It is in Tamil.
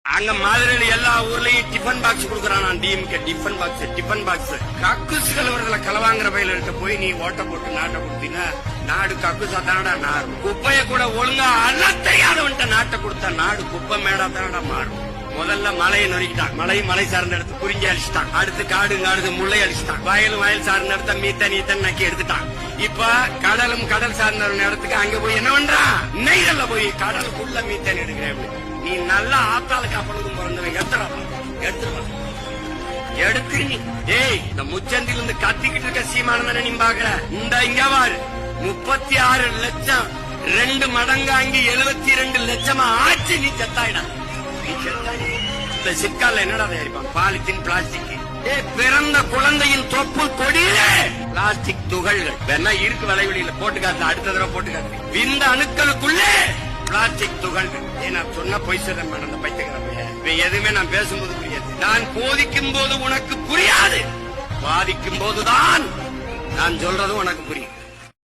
அங்க மதுரையில எல்லா ஊர்லயும் டிஃபன் பாக்ஸ் குடுக்கறான். டிஎம்கே டிஃபன் பாக்ஸ் கக்குஸ் கலவரத்துல களவாங்கிற பயில இருக்க போய் நீ ஓட்ட போட்டு நாட்டை கொடுத்தீங்கன்னா நாடு கக்குசா தானடா நாரும். குப்பைய கூட ஒழுங்கா அள்ள தெரியாதவன்ட்ட நாட்டை கொடுத்தா நாடு குப்பை மேடா தானடா மாறும். முதல்ல மலையை நொறுக்கிட்டான். மலை சார்ந்த இடத்து குறிஞ்சி அழிச்சிட்டான். அடுத்து காடு முல்லை அழிச்சிட்டான். வயல் சார்ந்த இடத்த மீத்தன் நக்கி எடுத்துட்டான். இப்ப கடல் சார்ந்த இடத்துக்கு அங்க போய் என்ன பண்றான்? நெய்தல்ல போய் கடலுக்குள்ள மீத்தன் எடுக்கிறேன். நீ நல்லா ஆத்தாளு காப்பனுக்கும் பிறந்தவன் எடுத்து நீ ஏய் இந்த முச்சந்தில இருந்து கத்திக்கிட்டு இருக்க சீமானதான நீ பாக்குற. இந்த இங்க வாரு 36 லட்சம் 2 மடங்கு அங்க 72 லட்சமா ஆச்சு. நீ செத்தாயிடா. இந்த சிக்கால என்னடா தயாரிப்பாங்க? Polythene plastic. பிறந்த குழந்தையின் தொப்பு கொடியிலே பிளாஸ்டிக் துகள்கள் வேணா இருக்கு விளைவெளியில போட்டுக்காது. அடுத்த தடவை போட்டுக்காது. இந்த அணுக்களுக்குள்ளே பிளாஸ்டிக் துகள்கள். நான் சொன்ன பொய் சொல்ல மாட்டேன். பைத்தியக்காரன் எதுவுமே நான் பேசும்போது புரியாது. நான் போதிக்கும் போது உனக்கு புரியாது. பாதிக்கும் போதுதான் நான் சொல்றது உனக்கு புரியும்.